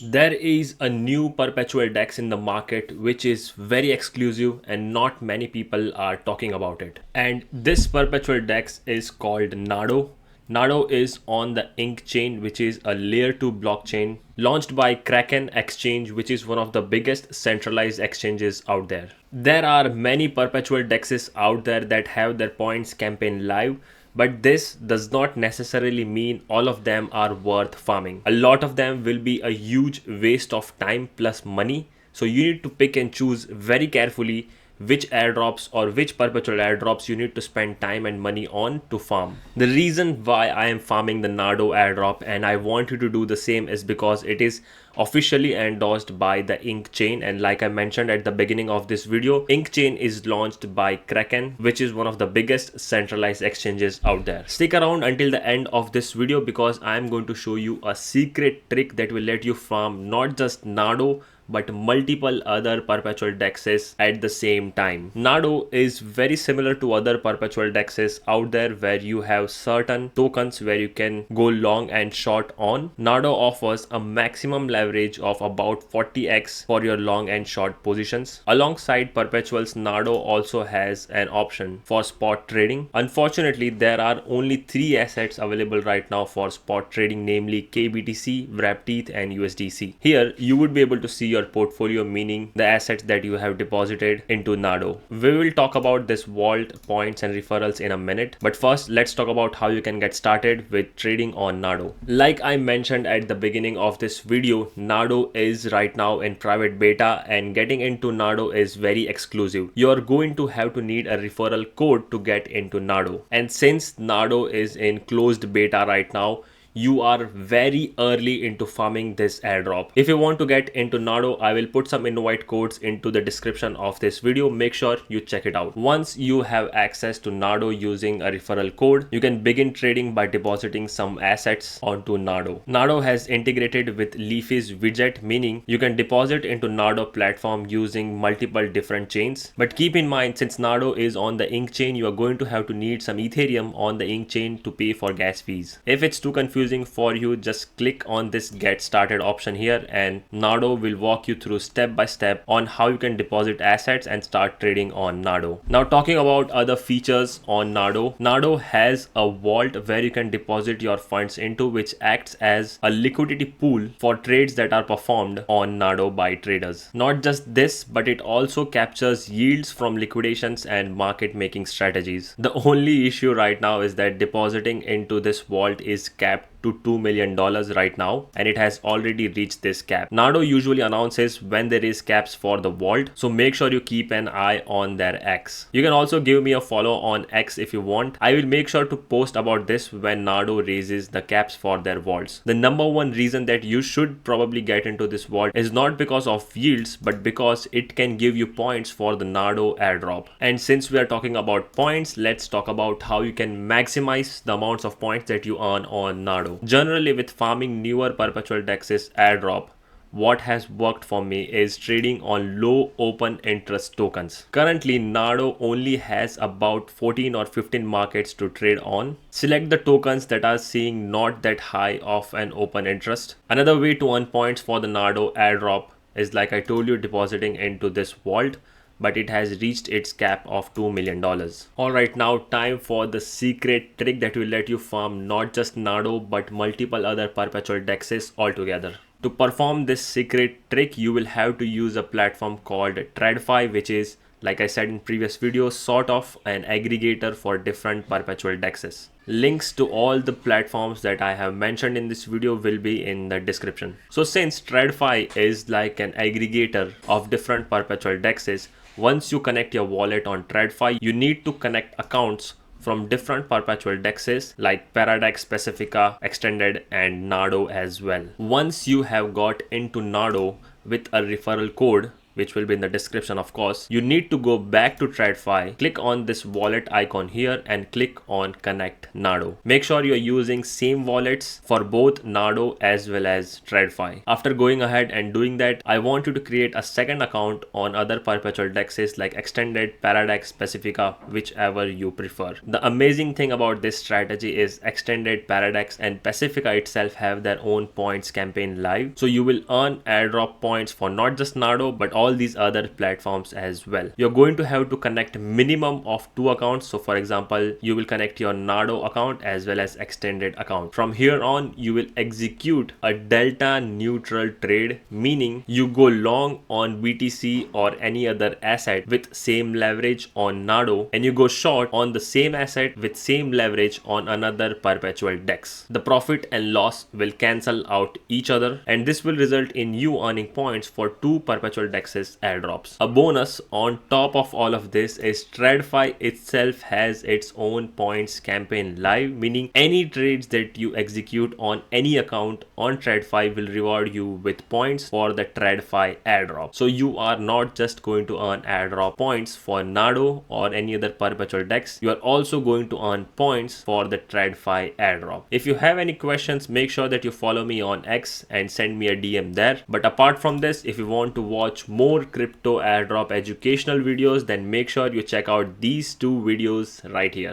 There is a new perpetual DEX in the market which is very exclusive and not many people are talking about it. And this perpetual DEX is called Nado. Nado is on the Ink chain, which is a layer 2 blockchain launched by Kraken Exchange, which is one of the biggest centralized exchanges out there. There are many perpetual DEXs out there that have their points campaign live, but this does not necessarily mean all of them are worth farming. A lot of them will be a huge waste of time plus money. So you need to pick and choose very carefully which airdrops or which perpetual airdrops you need to spend time and money on to farm. The reason why I am farming the Nado airdrop and I want you to do the same is because it is officially endorsed by the Ink chain, and like I mentioned at the beginning of this video, Ink chain is launched by Kraken, which is one of the biggest centralized exchanges out there. Stick around until the end of this video because I am going to show you a secret trick that will let you farm not just Nado but multiple other perpetual DEXs at the same time. Nado is very similar to other perpetual DEXs out there where you have certain tokens where you can go long and short on. Nado offers a maximum leverage of about 40x for your long and short positions. Alongside perpetuals, Nado also has an option for spot trading. Unfortunately, there are only 3 assets available right now for spot trading, namely KBTC, WrapTETH and USDC. Here you would be able to see your portfolio, meaning the assets that you have deposited into Nado. We will talk about this vault, points and referrals in a minute, but first let's talk about how you can get started with trading on Nado. Like I mentioned at the beginning of this video, Nado is right now in private beta and getting into Nado is very exclusive. You're going to have to need a referral code to get into Nado, and since Nado is in closed beta right now, you are very early into farming this airdrop. If you want to get into Nado, I will put some invite codes into the description of this video. Make sure you check it out. Once you have access to Nado using a referral code, you can begin trading by depositing some assets onto Nado. Nado has integrated with Leafy's widget, meaning you can deposit into Nado platform using multiple different chains. But keep in mind, since Nado is on the Ink chain, you are going to have to need some Ethereum on the Ink chain to pay for gas fees. If it's too confusing for you, just click on this get started option here and Nado will walk you through step by step on how you can deposit assets and start trading on Nado. Now talking about other features on Nado, Nado has a vault where you can deposit your funds into, which acts as a liquidity pool for trades that are performed on Nado by traders. Not just this, but it also captures yields from liquidations and market making strategies. The only issue right now is that depositing into this vault is capped to $2 million right now, and it has already reached this cap. Nado usually announces when there is caps for the vault, so make sure you keep an eye on their X. You can also give me a follow on X if you want. I will make sure to post about this when Nado raises the caps for their vaults. The number one reason that you should probably get into this vault is not because of yields, but because it can give you points for the Nado airdrop. And since we are talking about points, let's talk about how you can maximize the amounts of points that you earn on Nado. Generally, with farming newer perpetual DEXs airdrop, what has worked for me is trading on low open interest tokens. Currently, Nado only has about 14 or 15 markets to trade on. Select the tokens that are seeing not that high of an open interest. Another way to earn points for the Nado airdrop is, like I told you, depositing into this vault, but it has reached its cap of $2 million. Alright, now time for the secret trick that will let you farm not just Nado but multiple other perpetual DEXs altogether. To perform this secret trick, you will have to use a platform called TradFi, which is, like I said in previous videos, sort of an aggregator for different perpetual DEXs. Links to all the platforms that I have mentioned in this video will be in the description. So since TradFi is like an aggregator of different perpetual DEXs, once you connect your wallet on TradFi, you need to connect accounts from different perpetual DEXs like Paradex, Pacifica, Extended and Nado as well. Once you have got into Nado with a referral code, which will be in the description of course, you need to go back to TradFi, click on this wallet icon here and click on connect Nado. Make sure you're using same wallets for both Nado as well as TradFi. After going ahead and doing that, I want you to create a second account on other perpetual DEXs like Extended, Paradex, Pacifica, whichever you prefer. The amazing thing about this strategy is Extended, Paradex and Pacifica itself have their own points campaign live. So you will earn airdrop points for not just Nado but all these other platforms as well. You're going to have to connect minimum of 2 accounts. So for example, you will connect your Nado account as well as Extended account. From here on, you will execute a delta neutral trade, meaning you go long on BTC or any other asset with same leverage on Nado, and you go short on the same asset with same leverage on another perpetual DEX. The profit and loss will cancel out each other, and this will result in you earning points for 2 perpetual DEXs airdrops. A bonus on top of all of this is TradFi itself has its own points campaign live, meaning any trades that you execute on any account on TradFi will reward you with points for the TradFi airdrop. So you are not just going to earn airdrop points for Nado or any other perpetual DEX, you are also going to earn points for the TradFi airdrop. If you have any questions, make sure that you follow me on X and send me a DM there. But apart from this, if you want to watch more crypto airdrop educational videos, then make sure you check out these 2 videos right here.